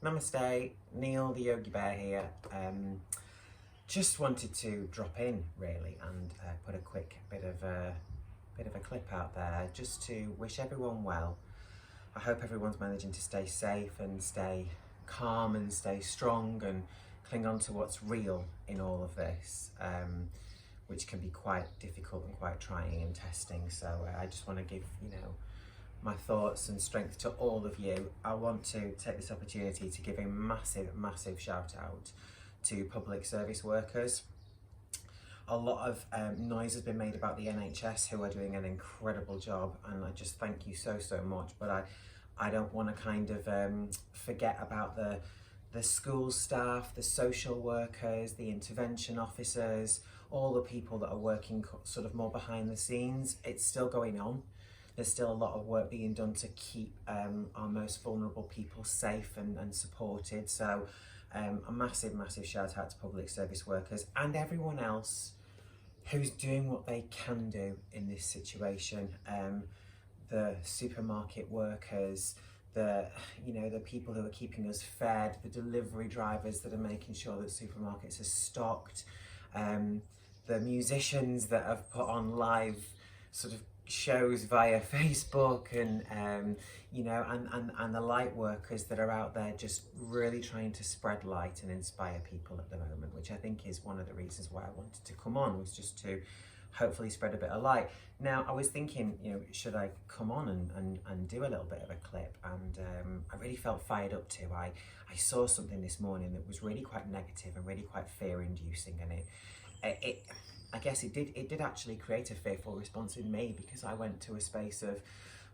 Namaste, Neil the Yogi Bear here. Just wanted to drop in really and put a quick bit of a clip out there just to wish everyone well. I hope everyone's managing to stay safe and stay calm and stay strong and cling on to what's real in all of this, which can be quite difficult and quite trying and testing. So I just want to give, my thoughts and strength to all of you. I want to take this opportunity to give a massive shout out to public service workers. A lot of noise has been made about the NHS, who are doing an incredible job, and I just thank you so much. But I don't want to kind of forget about the school staff, the social workers, the intervention officers, all the people that are working sort of more behind the scenes. It's still going on. There's still a lot of work being done to keep our most vulnerable people safe and supported. So a massive shout out to public service workers and everyone else who's doing what they can do in this situation. The supermarket workers, the people who are keeping us fed, the delivery drivers that are making sure that supermarkets are stocked, the musicians that have put on live sort of shows via Facebook, and the light workers that are out there just really trying to spread light and inspire people at the moment, which I think is one of the reasons why I wanted to come on, was just to hopefully spread a bit of light. Now, I was thinking, should I come on and do a little bit of a clip? And I really felt fired up to. I saw something this morning that was really quite negative and really quite fear-inducing, and I guess it did actually create a fearful response in me, because I went to a space of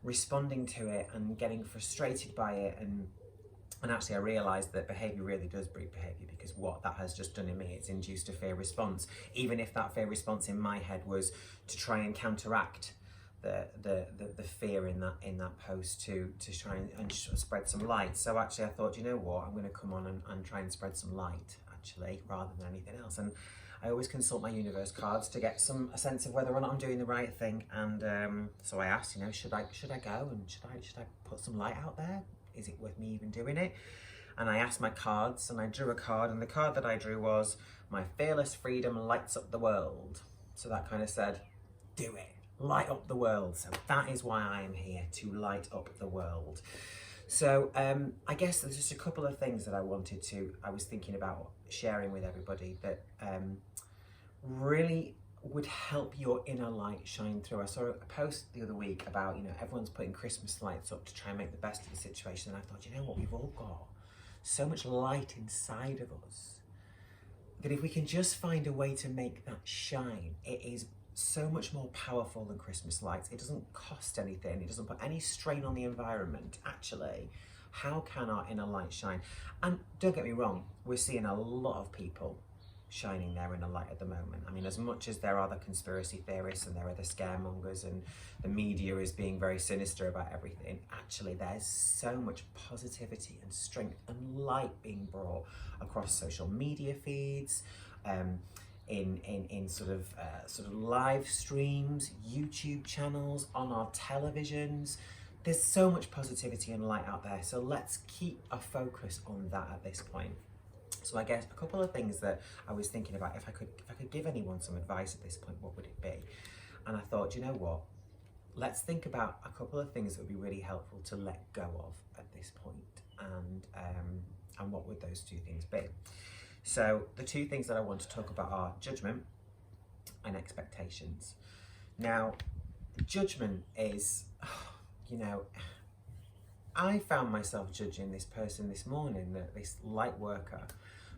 responding to it and getting frustrated by it, and actually I realised that behaviour really does breed behaviour, because what that has just done in me, it's induced a fear response, even if that fear response in my head was to try and counteract the fear in that post to try and spread some light. So actually I thought, you know what, I'm going to come on and try and spread some light, actually, rather than anything else. And I always consult my universe cards to get a sense of whether or not I'm doing the right thing. And so I asked, should I go, and should I put some light out there? Is it worth me even doing it? And I asked my cards, and I drew a card, and the card that I drew was, my fearless freedom lights up the world. So that kind of said, do it, light up the world. So that is why I am here, to light up the world. So I guess there's just a couple of things that I was thinking about sharing with everybody that really would help your inner light shine through. I saw a post the other week about, everyone's putting Christmas lights up to try and make the best of the situation. And I thought, what, we've all got so much light inside of us that if we can just find a way to make that shine, it is so much more powerful than Christmas lights. It doesn't cost anything. It doesn't put any strain on the environment. Actually, how can our inner light shine? And don't get me wrong, we're seeing a lot of people shining their inner light at the moment. I mean, as much as there are the conspiracy theorists and there are the scaremongers and the media is being very sinister about everything, actually there's so much positivity and strength and light being brought across social media feeds, in sort of live streams, YouTube channels, on our televisions. There's so much positivity and light out there. So let's keep a focus on that at this point. So I guess a couple of things that I was thinking about, if I could give anyone some advice at this point, what would it be? And I thought, you know what? Let's think about a couple of things that would be really helpful to let go of at this point, and what would those two things be? So the two things that I want to talk about are judgment and expectations. Now, judgment is, I found myself judging this person this morning, this light worker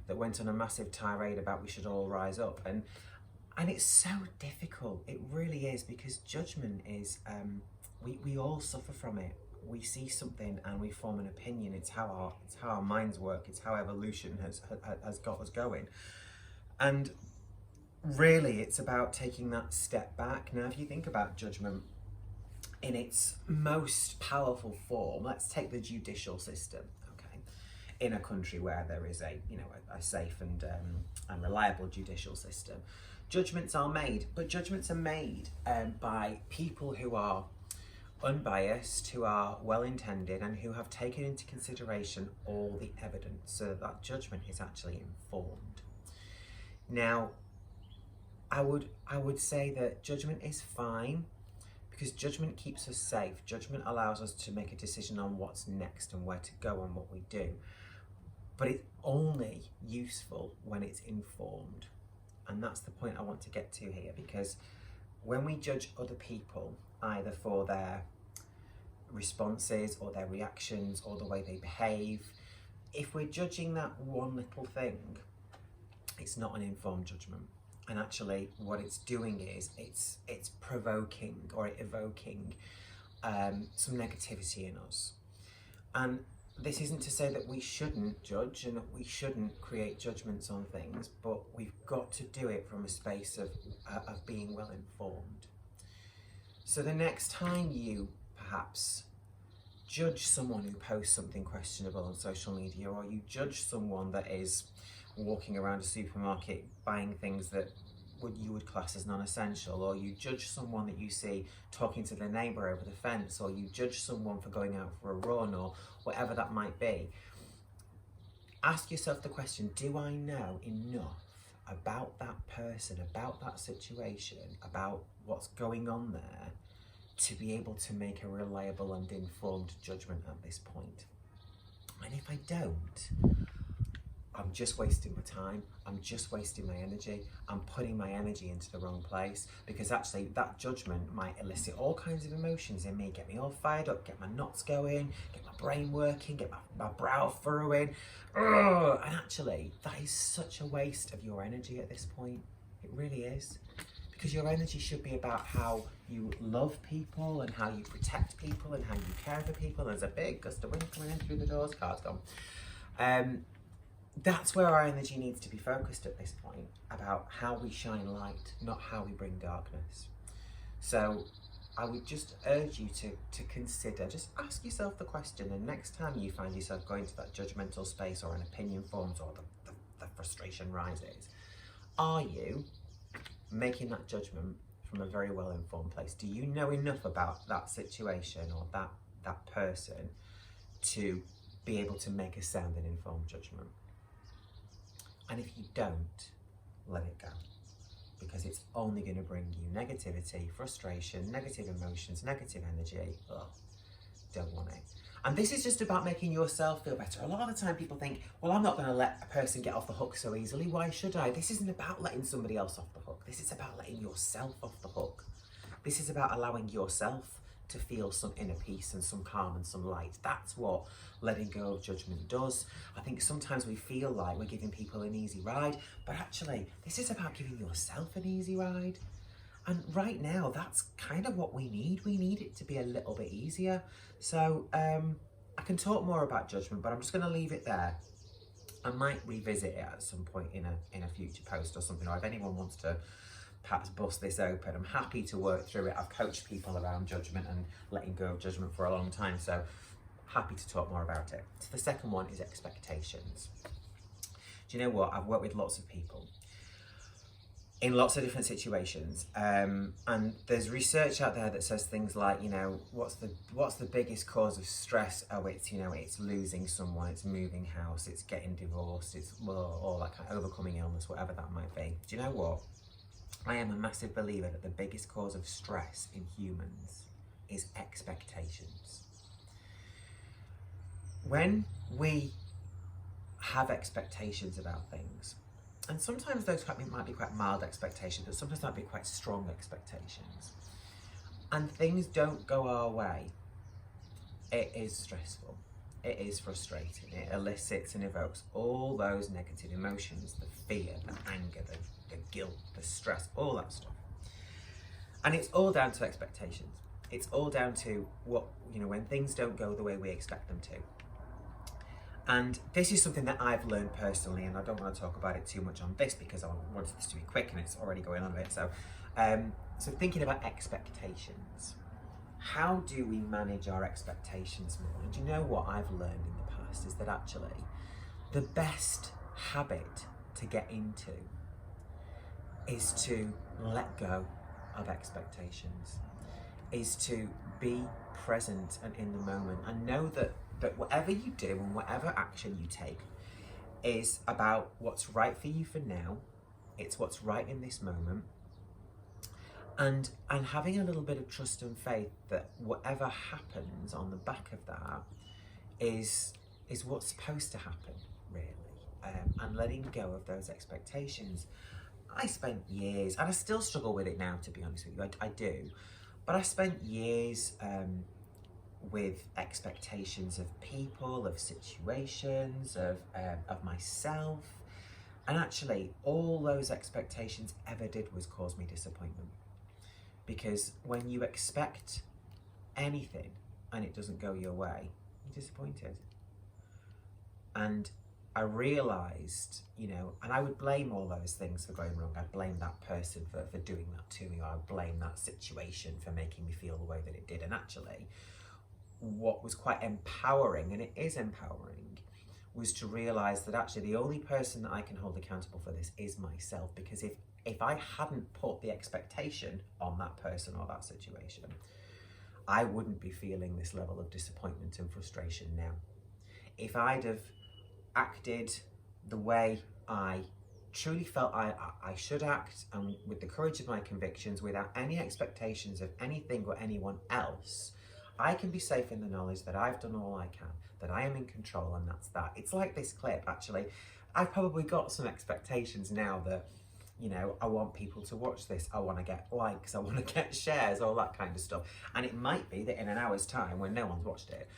that went on a massive tirade about we should all rise up. And it's so difficult. It really is, because judgment is, we all suffer from it. We see something and we form an opinion. It's how our minds work. It's how evolution has got us going. And really, it's about taking that step back. Now, if you think about judgment in its most powerful form, let's take the judicial system. Okay, in a country where there is a safe and reliable judicial system, judgments are made, but judgments are made by people who are unbiased, who are well-intended, and who have taken into consideration all the evidence so that that judgment is actually informed. Now, I would say that judgment is fine, because judgment keeps us safe. Judgment allows us to make a decision on what's next and where to go and what we do. But it's only useful when it's informed. And that's the point I want to get to here, because when we judge other people, either for their responses or their reactions or the way they behave, if we're judging that one little thing, it's not an informed judgment. And actually what it's doing is it's provoking or evoking some negativity in us. And this isn't to say that we shouldn't judge and that we shouldn't create judgments on things, but we've got to do it from a space of being well informed. So the next time you perhaps judge someone who posts something questionable on social media, or you judge someone that is walking around a supermarket buying things that you would class as non-essential, or you judge someone that you see talking to their neighbour over the fence, or you judge someone for going out for a run, or whatever that might be, ask yourself the question, do I know enough about that person, about that situation, about what's going on there, to be able to make a reliable and informed judgment at this point? And if I don't, I'm just wasting my time, I'm just wasting my energy, I'm putting my energy into the wrong place, because actually that judgment might elicit all kinds of emotions in me, get me all fired up, get my knots going, get my brain working, get my brow furrowing. Ugh! And actually that is such a waste of your energy at this point. It really is. Because your energy should be about how you love people and how you protect people and how you care for people. There's a big gust of wind coming in through the doors, car's gone. That's where our energy needs to be focused at this point, about how we shine light, not how we bring darkness. So I would just urge you to consider, just ask yourself the question, and next time you find yourself going to that judgmental space, or an opinion forms, or the frustration rises, are you making that judgment from a very well informed place? Do you know enough about that situation or that person to be able to make a sound and informed judgment? And if you don't, let it go, because it's only going to bring you negativity, frustration, negative emotions, negative energy. Ugh, don't want it. And this is just about making yourself feel better. A lot of the time people think, well, I'm not going to let a person get off the hook so easily. Why should I? This isn't about letting somebody else off the hook. This is about letting yourself off the hook. This is about allowing yourself to feel some inner peace and some calm and some light. That's what letting go of judgment does. I think sometimes we feel like we're giving people an easy ride, but actually this is about giving yourself an easy ride. And right now, that's kind of what we need. We need it to be a little bit easier. So I can talk more about judgment, but I'm just going to leave it there. I might revisit it at some point in a future post or something, or if anyone wants to perhaps bust this open, I'm happy to work through it. I've coached people around judgment and letting go of judgment for a long time, so happy to talk more about it. So the second one is expectations. Do you know what? I've worked with lots of people in lots of different situations, and there's research out there that says things like, you know, what's the biggest cause of stress? Oh, it's, you know, it's losing someone, it's moving house, it's getting divorced, it's all that kind of overcoming illness, whatever that might be. Do you know what? I am a massive believer that the biggest cause of stress in humans is expectations. When we have expectations about things, and sometimes those might be quite mild expectations, but sometimes might be quite strong expectations, and things don't go our way, it is stressful, it is frustrating, it elicits and evokes all those negative emotions, the fear, the anger, the guilt, the stress, all that stuff. And it's all down to expectations. It's all down to what, you know, when things don't go the way we expect them to. And this is something that I've learned personally, and I don't want to talk about it too much on this because I wanted this to be quick and it's already going on a bit. So, so thinking about expectations, how do we manage our expectations more? And do you know what I've learned in the past is that actually the best habit to get into is to let go of expectations, is to be present and in the moment, and know that whatever you do and whatever action you take is about what's right for you for now. It's what's right in this moment. And having a little bit of trust and faith that whatever happens on the back of that is what's supposed to happen, really. And letting go of those expectations. I spent years, and I still struggle with it now, to be honest with you, I do, but I spent years with expectations of people, of situations, of myself, and actually all those expectations ever did was cause me disappointment. Because when you expect anything and it doesn't go your way, you're disappointed. And I realised, you know, and I would blame all those things for going wrong. I'd blame that person for doing that to me, or I'd blame that situation for making me feel the way that it did. And actually, what was quite empowering, and it is empowering, was to realise that actually the only person that I can hold accountable for this is myself. Because if I hadn't put the expectation on that person or that situation, I wouldn't be feeling this level of disappointment and frustration now. If I'd have acted the way I truly felt I should act, and with the courage of my convictions, without any expectations of anything or anyone else, I can be safe in the knowledge that I've done all I can, that I am in control, and that's that. It's like this clip, actually. I've probably got some expectations now that, you know, I want people to watch this, I want to get likes, I want to get shares, all that kind of stuff. And it might be that in an hour's time, when no one's watched it,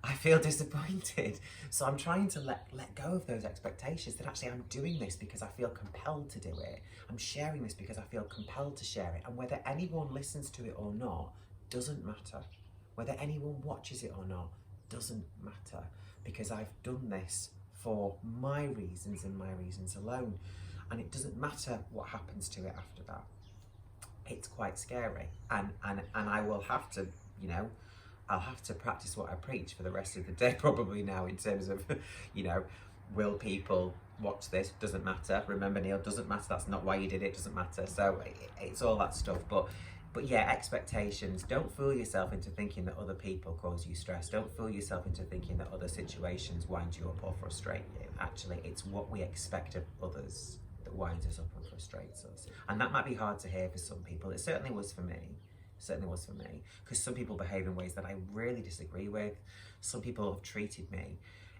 I feel disappointed. So I'm trying to let go of those expectations, that actually I'm doing this because I feel compelled to do it. I'm sharing this because I feel compelled to share it. And whether anyone listens to it or not doesn't matter. Whether anyone watches it or not doesn't matter, because I've done this for my reasons and my reasons alone. And it doesn't matter what happens to it after that. It's quite scary. And I will have to, you know, I'll have to practice what I preach for the rest of the day probably now, in terms of, you know, will people watch this? Doesn't matter. Remember, Neil, doesn't matter. That's not why you did it. Doesn't matter. So it's all that stuff. But yeah, expectations. Don't fool yourself into thinking that other people cause you stress. Don't fool yourself into thinking that other situations wind you up or frustrate you. Actually, it's what we expect of others that winds us up and frustrates us. And that might be hard to hear for some people. It certainly was for me. Certainly was for me, because some people behave in ways that I really disagree with. Some people have treated me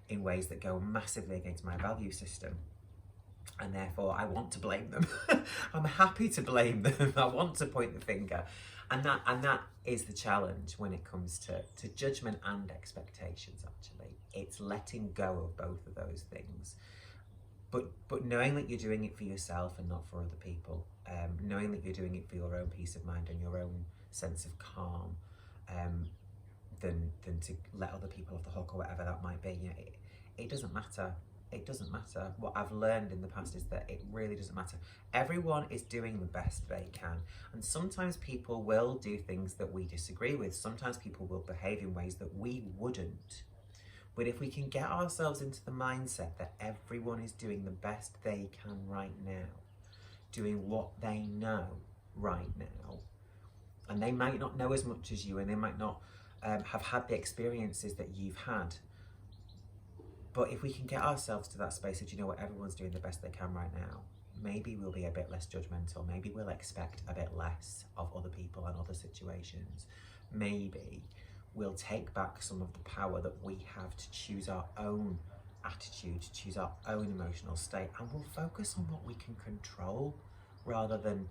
in ways that go massively against my value system, and therefore I want to blame them. I'm happy to blame them. I want to point the finger, and that is the challenge when it comes to judgment and expectations. Actually, it's letting go of both of those things, but knowing that you're doing it for yourself and not for other people. Knowing that you're doing it for your own peace of mind and your own sense of calm, than to let other people off the hook or whatever that might be. You know, it doesn't matter. It doesn't matter. What I've learned in the past is that it really doesn't matter. Everyone is doing the best they can, and sometimes people will do things that we disagree with. Sometimes people will behave in ways that we wouldn't. But if we can get ourselves into the mindset that everyone is doing the best they can right now, doing what they know right now, and they might not know as much as you, and they might not have had the experiences that you've had, but if we can get ourselves to that space of, you know what, everyone's doing the best they can right now, maybe we'll be a bit less judgmental. Maybe we'll expect a bit less of other people and other situations. Maybe we'll take back some of the power that we have to choose our own attitude, to choose our own emotional state, and we'll focus on what we can control rather than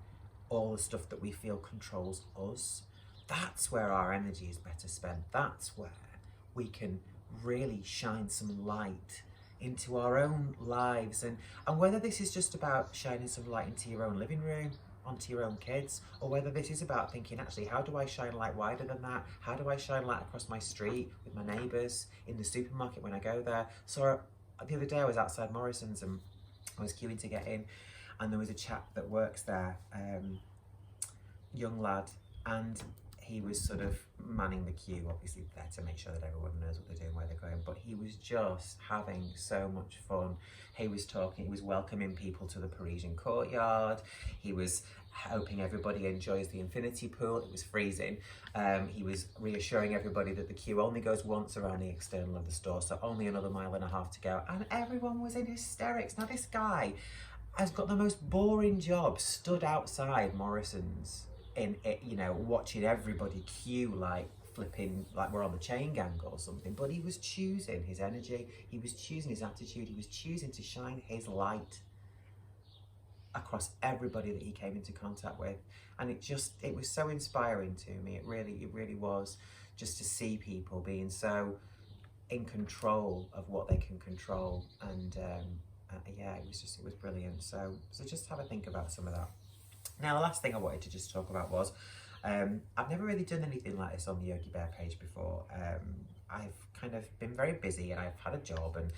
all the stuff that we feel controls us. That's where our energy is better spent. That's where we can really shine some light into our own lives, and whether this is just about shining some light into your own living room, onto your own kids, or whether this is about thinking, actually, how do I shine light wider than that? How do I shine light across my street, with my neighbours, in the supermarket when I go there? So the other day I was outside Morrison's and I was queuing to get in, and there was a chap that works there, young lad, and he was sort of manning the queue, obviously there to make sure that everyone knows what they're doing, where they're going, but he was just having so much fun. He was talking, he was welcoming people to the Parisian courtyard, he was hoping everybody enjoys the infinity pool. It was freezing. He was reassuring everybody that the queue only goes once around the external of the store, so only another 1.5 miles to go, and everyone was in hysterics. Now this guy has got the most boring job, stood outside Morrison's in it, you know, watching everybody queue like flipping, like we're on the chain gang or something. But he was choosing his energy, he was choosing his attitude, he was choosing to shine his light across everybody that he came into contact with. And it was so inspiring to me. It really was, just to see people being so in control of what they can control. And yeah, it was brilliant. So just have a think about some of that. Now, the last thing I wanted to just talk about was, I've never really done anything like this on the Yogi Bear page before. I've kind of been very busy, and I've had a job, and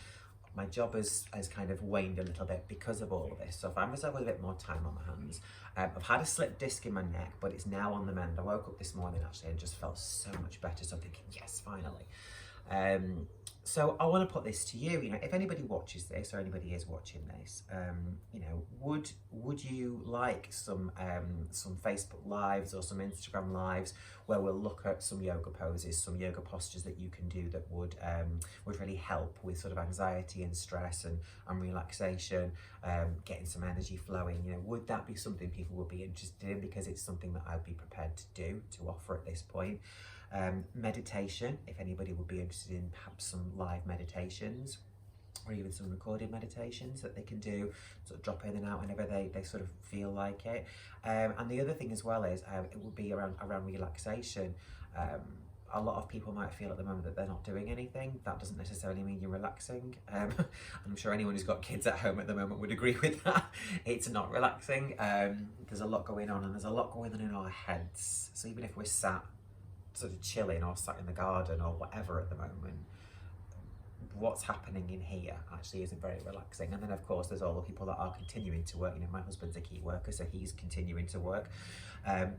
my job has kind of waned a little bit because of all of this. So I find myself with a bit more time on my hands. I've had a slipped disc in my neck, but it's now on the mend. I woke up this morning actually and just felt so much better. So I'm thinking, yes, finally. So I want to put this to you. You know, if anybody watches this, or anybody is watching this, you know, would you like some Facebook lives or some Instagram lives where we'll look at some yoga poses, some yoga postures that you can do that would really help with sort of anxiety and stress and relaxation, getting some energy flowing? You know, would that be something people would be interested in? Because it's something that I'd be prepared to do, to offer at this point. Meditation, if anybody would be interested in perhaps some live meditations, or even some recorded meditations that they can do, sort of drop in and out whenever they sort of feel like it. And the other thing as well is it would be around relaxation. A lot of people might feel at the moment that they're not doing anything. That doesn't necessarily mean you're relaxing. I'm sure anyone who's got kids at home at the moment would agree with that. It's not relaxing. There's a lot going on, and there's a lot going on in our heads. So even if we're sat sort of chilling or sat in the garden or whatever at the moment, what's happening in here actually isn't very relaxing. And then of course there's all the people that are continuing to work. You know, my husband's a key worker, so he's continuing to work.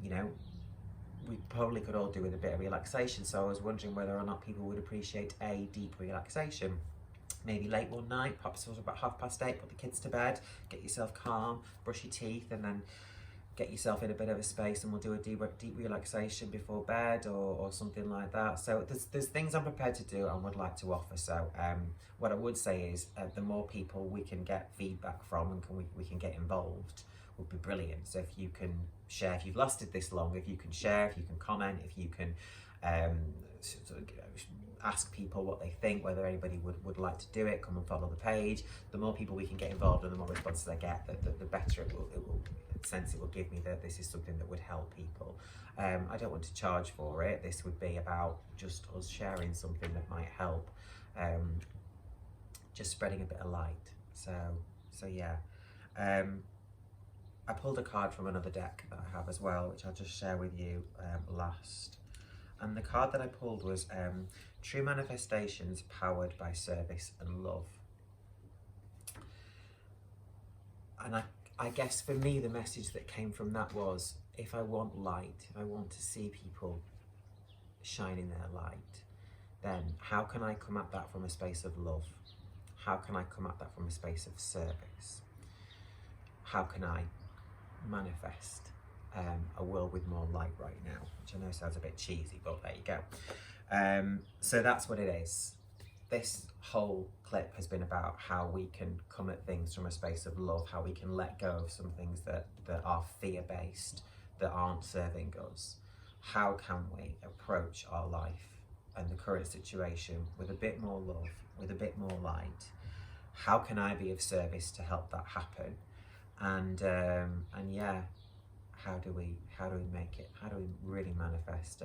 You know, we probably could all do with a bit of relaxation. So I was wondering whether or not people would appreciate a deep relaxation. Maybe late one night, perhaps sort of about 8:30, put the kids to bed, get yourself calm, brush your teeth, and then get yourself in a bit of a space, and we'll do a deep relaxation before bed or something like that. So there's things I'm prepared to do and would like to offer. So what I would say is the more people we can get feedback from and we can get involved would be brilliant. So if you can share, if you've lasted this long, if you can share, if you can comment, if you can sort of ask people what they think, whether anybody would like to do it, come and follow the page. The more people we can get involved and the more responses I get, the better it will give me that this is something that would help people. I don't want to charge for it. This would be about just us sharing something that might help, just spreading a bit of light. So yeah. I pulled a card from another deck that I have as well, which I'll just share with you last. And the card that I pulled was True Manifestations Powered by Service and Love. And I guess for me, the message that came from that was, if I want light, if I want to see people shining their light, then how can I come at that from a space of love? How can I come at that from a space of service? How can I manifest a world with more light right now? Which I know sounds a bit cheesy, but there you go. So that's what it is. This whole clip has been about how we can come at things from a space of love, how we can let go of some things that are fear-based, that aren't serving us. How can we approach our life and the current situation with a bit more love, with a bit more light? How can I be of service to help that happen? And yeah, how do we make it? How do we really manifest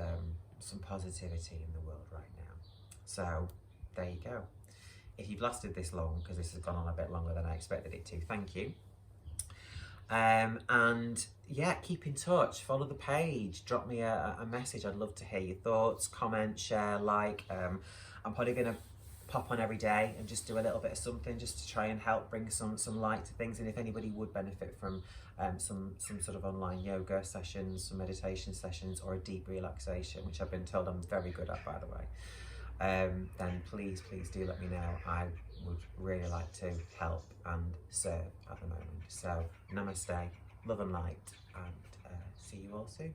some positivity in the world right now? So there you go. If you've lasted this long, because this has gone on a bit longer than I expected it to, thank you. And yeah, keep in touch, follow the page, drop me a message. I'd love to hear your thoughts, comment, share, like. I'm probably gonna pop on every day and just do a little bit of something just to try and help bring some light to things. And if anybody would benefit from some sort of online yoga sessions, some meditation sessions, or a deep relaxation, which I've been told I'm very good at, by the way, then please do let me know. I would really like to help and serve at the moment. So namaste. love and light, and see you all soon.